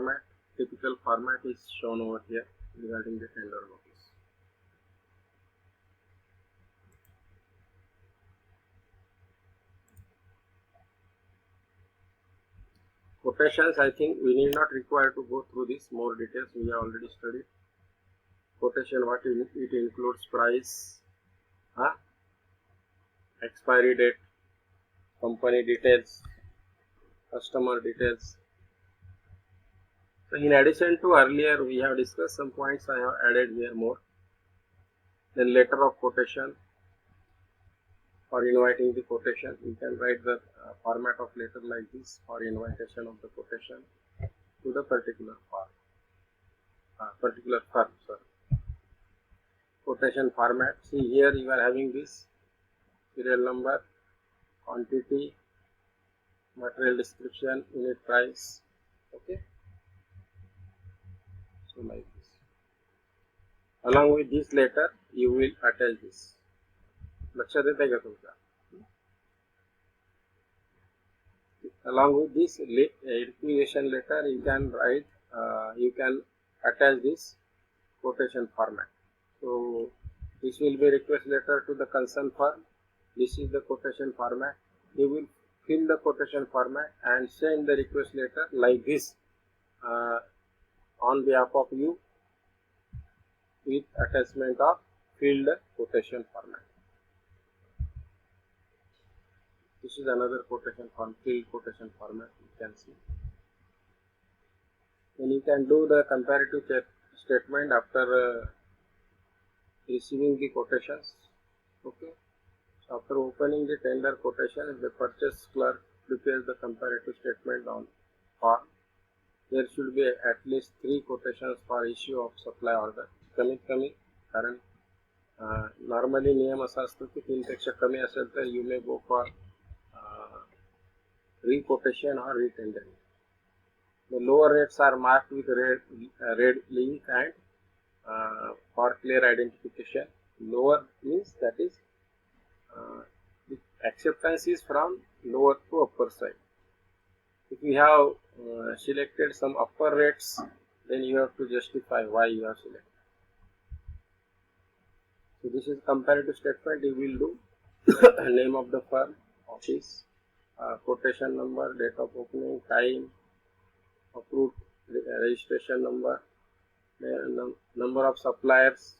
format, typical format is shown over here regarding the tender notice. Quotations, I think we need not require to go through this more details. We have already studied. Quotation, what it includes: price, expiry date, company details, customer details. So in addition to earlier we have discussed some points, I have added here more. Then letter of quotation. For inviting the quotation, you can write the format of letter like this for invitation of the quotation to the particular firm. Quotation format. See here you are having this serial number, quantity, material description, unit price. Okay. So like this. Along with this letter, you will attach this. लक्षात येत आहे का तुमच्या? Along with this requisition letter, you can write, you can attach this quotation format. So this will be request letter to the concerned firm. This is the quotation format. You will fill the quotation format and send the request letter like this on behalf of you with attachment of filled quotation format. This is another quotation form, filled quotation format, you can see. Then you can do the comparative statement after receiving the quotations. Okay. So after opening the tender quotation, the purchase clerk prepares the comparative statement on form. There should be at least 3 quotations for issue of supply order. कमीत कमी, कारण normally नियम असा असतो की 3 पेक्षा कमी असेल तर you may go for re-quotation or re-tendering. The lower rates are marked with red link and for clear identification. Lower means that is the acceptance is from lower to upper side. If you have selected some upper rates, then you have to justify why you have selected. So this is comparative statement. You will do name of the firm, office, quotation number, date of opening, time, approved registration number, number of suppliers,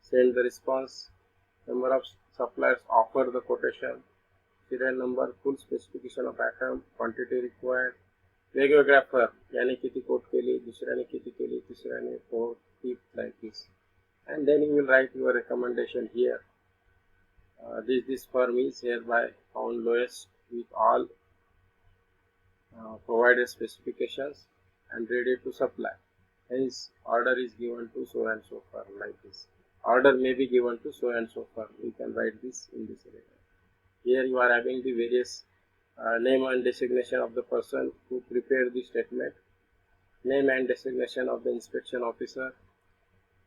send the response, number of suppliers offer the quotation, serial number, full specification of item, quantity required, वेगवेगळ्या firm याने किती coat केली, दुसऱ्याने किती केली, तिसऱ्याने 4, 5 like this. And then you will write your recommendation here. This firm is hereby found lowest with all provided specifications and ready to supply. Hence, order is given to so and so firm like this. Order may be given to so and so firm. You can write this in this letter. Here you are having the various name and designation of the person who prepared the statement, name and designation of the inspection officer.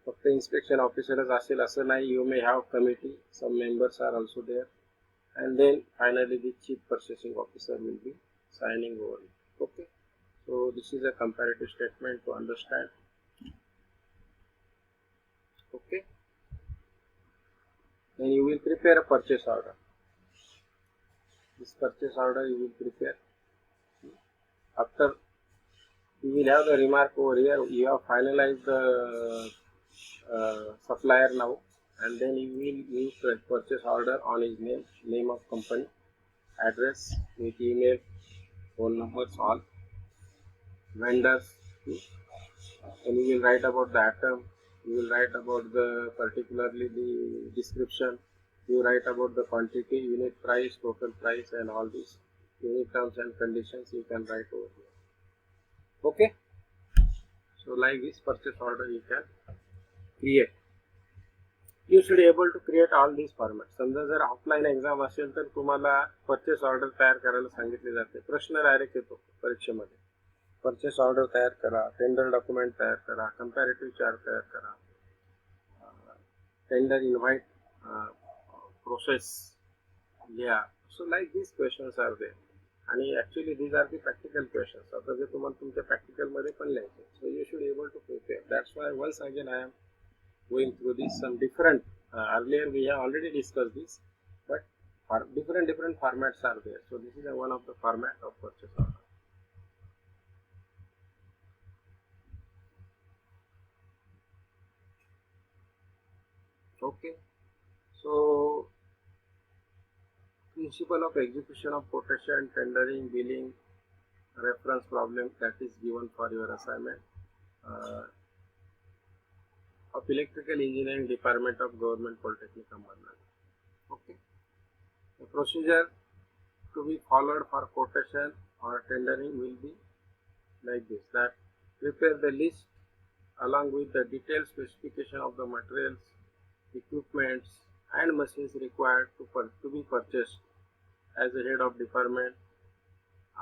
फक्त inspection officerच असेल असं नाही, you may have committee, some members are also there, and then finally the chief purchasing officer will be signing over it. Okay, so this is a comparative statement to understand. Okay, then you will prepare a purchase order. This purchase order you will prepare. After you will have the remark over here, you have finalized the supplier now, and then you will use the purchase order on his name of company, address with email, phone numbers, all vendors, and you will write about the item, you will write about the particularly the description, you write about the quantity, unit price, total price, and all these unit terms and conditions you can write over here. Okay, so like this purchase order you can create. You should be able to create all these formats. समजा जर offline exam असेल तर तुम्हाला purchase order तयार करायला सांगितले जाते. प्रश्न डायरेक्ट येतो परीक्षेमध्ये. परचेस ऑर्डर तयार करा, टेंडर डॉक्युमेंट तयार करा, कंपॅरेटिव्ह चार्ट तयार करा, टेंडर इन्व्हाइट प्रोसेस लिहा. So like these questions are there, आणि actually these are the practical questions. आता जे तुम्हाला तुमच्या प्रॅक्टिकलमध्ये पण लिहायचे. So you should able to prepare. That's why once again I am going through this some different earlier we have already discussed this, but for different formats are there. So this is one of the format of purchase order. Okay, so principle of execution of quotation, tendering, billing, reference problem, that is given for your assignment. Of electrical engineering department of government polytechnic Ahmedabad. Okay, the procedure to be followed for quotation or tendering will be like this: that prepare the list along with the detailed specification of the materials, equipments and machines required to be purchased as a head of department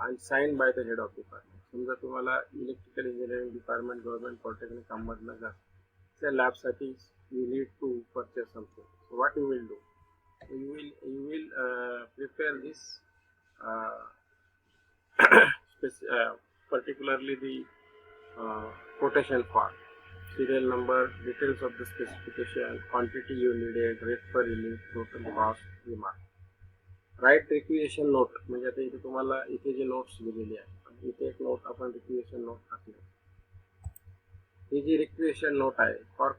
and signed by the head of department. समजा तुम्हाला electrical engineering department government polytechnic Ahmednagar च्या लॅबसाठी you need to purchase something. So what you will do? You will prepare this particularly the quotation form, serial number, details of the specification, quantity you needed, rate per unit, total cost, remark. Write requisition note, म्हणजे आता इथे तुम्हाला इथे जे notes दिलेली आहे, इथे एक note आपण रिक्विएशन नोट टाकली. ही जी रिक्विएशन नोट आहे for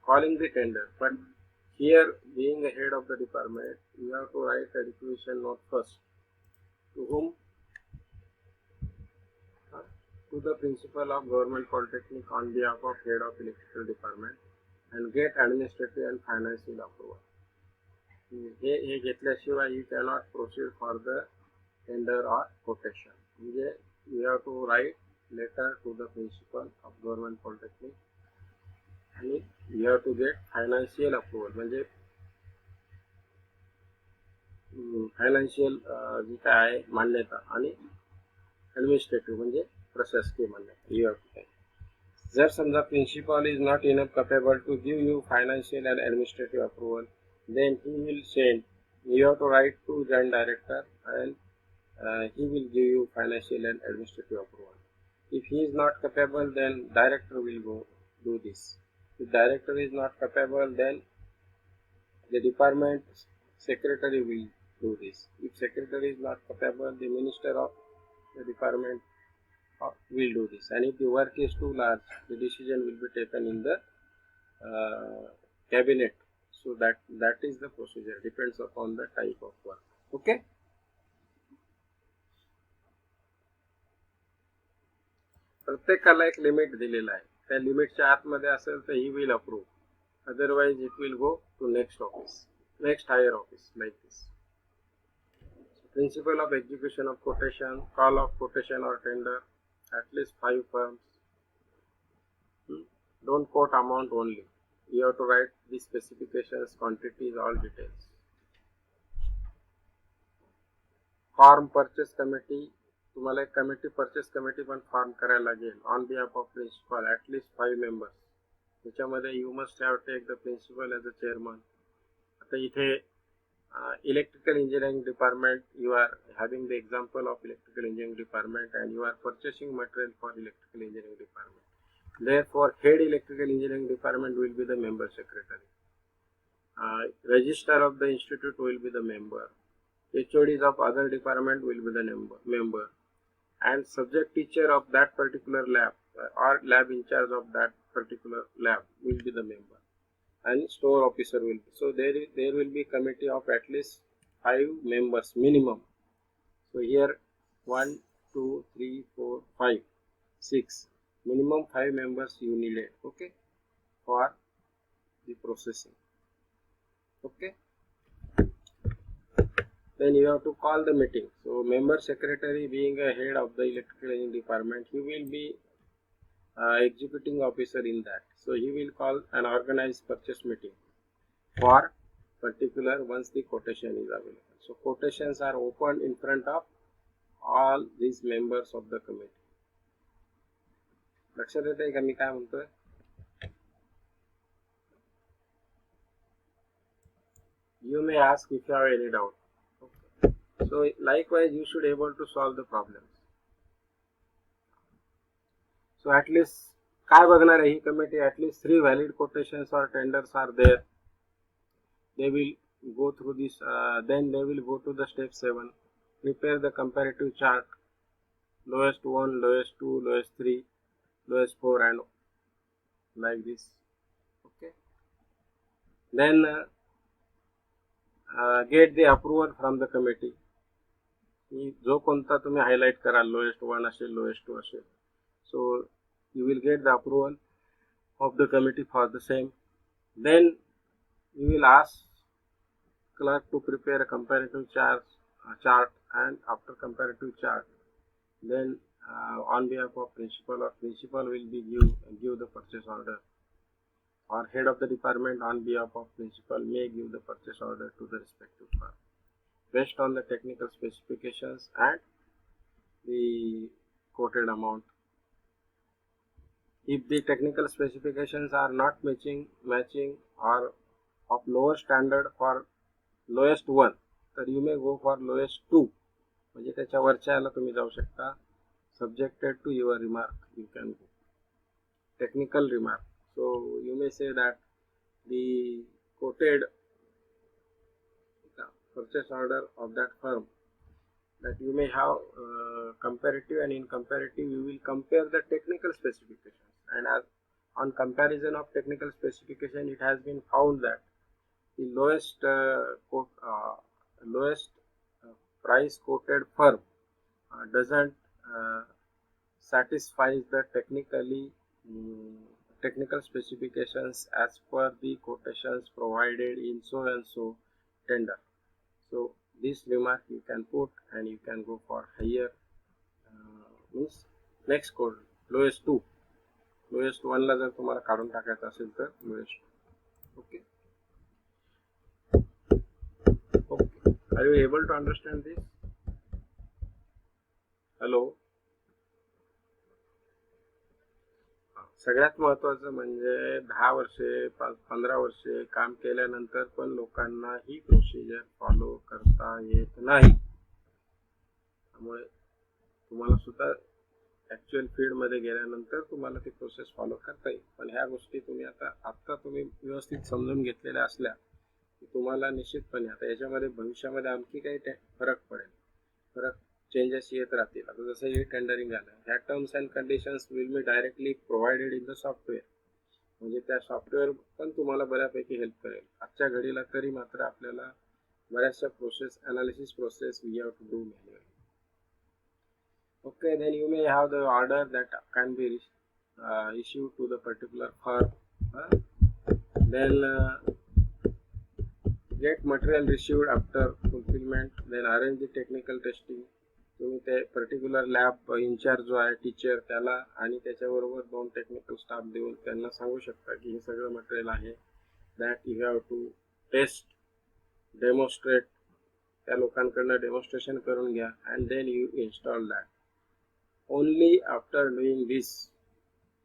calling the tender, but here being the head of the department you have to write a requisition note first. To whom? To the principal of government polytechnic on behalf of head of electrical department and get administrative and financial approval. हे घेतल्याशिवाय you cannot proceed for the tender or quotation. म्हणजे you have to write letter to the principal of government polytechnic आणि you have to get financial approval. म्हणजे financial जी काय आहे मान्यता आणि administrative म्हणजे प्रशासकीय मान्यता you have to get. जर समजा principal is not enough capable to give you financial and administrative approval, then he will send, you have to write to joint director and he will give you financial and administrative approval. If he is not capable, then director will go do this. If director is not capable, then the department secretary will do this. If secretary is not capable, the minister of the department will do this. And if the work is too large, the decision will be taken in the cabinet. So that is the procedure, depends upon the type of work. Okay. प्रत्येकाला एक limit दिलेला आहे, त्या लिमिटच्या आतमध्ये असेल तर he will approve, otherwise it will go to next office, next higher office, like this. Principle of execution of quotation, call of quotation or tender, at least 5 firms. Don't quote amount only. You have to write the specifications, quantities, all details. Form purchase committee, तुम्हाला एक committee purchase committee पण form करायला लागेल on behalf of principal, at least 5 members. त्याच्यामध्ये you must have take the principal as a chairman. आता इथे electrical engineering department, you are having the example of electrical engineering department and you are purchasing material for electrical engineering department. Therefore, head electrical engineering department will be the member secretary. Registrar of the institute will be the member. HODs of other department will be the member. And subject teacher of that particular lab or lab in charge of that particular lab will be the member. And store officer will be. So there will be committee of at least 5 members minimum. So here 1, 2, 3, 4, 5, 6. Minimum 5 members you needed, okay, for the processing. Okay, then you have to call the meeting. So member secretary being a head of the electrical engineering department, he will be executing officer in that. So he will call an organized purchase meeting for particular once the quotation is available. So quotations are opened in front of all these members of the committee. लक्षात येते का मी काय म्हणतोय? You may ask if you have any doubt. Okay. So likewise you should able to solve the problems. So at least काय बघणार आहे ही committee, at least 3 valid quotations or tenders are there. They will go through this, then they will go to the step 7, prepare the comparative chart, lowest 1, lowest 2, lowest 3, lowest 4, and like this. Okay, then get the approval from the committee. जो कोणता तुम्ही highlight कराल, lowest 1 असेल, lowest 2 असेल, so you will get the approval of the committee for the same. Then you will ask clerk to prepare a comparative chart, and after comparative chart, then on behalf of principal, or principal will be give the purchase order, or head of the department on behalf of principal may give the purchase order to the respective firm based on the technical specifications and the quoted amount. If the technical specifications are not matching or of lower standard for lowest 1, तर you may go for lowest 2, म्हणजे त्याच्या वरच्या याला तुम्ही जाऊ शकता. Subjected to your remark, you can go. Technical remark. So you may say that the quoted purchase order of that firm, that you may have comparative, and in comparative you will compare the technical specifications, and as on comparison of technical specification it has been found that the lowest price quoted firm doesn't satisfy the technical specifications as per the quotations provided in so and so tender. So this remark you can put, and you can go for higher, means next code lowest 2, lowest 1 ला जर तुम्हाला काढून टाकायचं असेल तर lowest 2. Okay. Okay, are you able to understand this? Hello. सगळ्यात महत्वाचं म्हणजे 10 वर्षे 15 वर्षे काम केल्यानंतर पण लोकांना ही प्रोसिजर फॉलो करता येत नाही. त्यामुळे तुम्हाला सुद्धा ऍक्च्युअल फील्ड मध्ये गेल्यानंतर तुम्हाला ती प्रोसेस फॉलो करता येईल. पण ह्या गोष्टी तुम्ही आता तुम्ही व्यवस्थित समजून घेतलेल्या असल्या की तुम्हाला निश्चितपणे आता याच्यामध्ये भविष्यामध्ये आणखी काही फरक पडेल, फरक चेंजेस येत राहतील. आता जसं हे टेंडरिंग झालं, ह्या terms and conditions will be directly provided in the software, म्हणजे त्या सॉफ्टवेअर पण तुम्हाला बऱ्यापैकी हेल्प करेल. आजच्या घडीला तरी मात्र आपल्याला बऱ्याचशा process, analysis process we have to do manually. Okay, then you may have the order that can be issued to the particular firm. Then get material received after fulfillment, then arrange the technical testing. तुम्ही ते particular lab in-charge जो आहे teacher त्याला आणि त्याच्याबरोबर 2 technical staff देऊन त्यांना सांगू शकता की हे सगळं मटेरियल आहे, that you have to test, demonstrate, त्या लोकांकडनं डेमॉन्स्ट्रेशन करून घ्या, and then you install that. Only after doing this,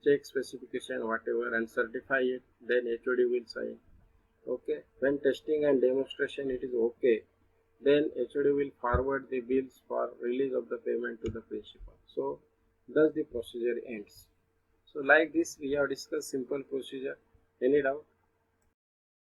check specification whatever and certify it, then HOD will sign. Okay, when testing and demonstration it is okay, then HOD will forward the bills for release of the payment to the principal. So thus the procedure ends. So like this we have discussed simple procedure. Any doubt?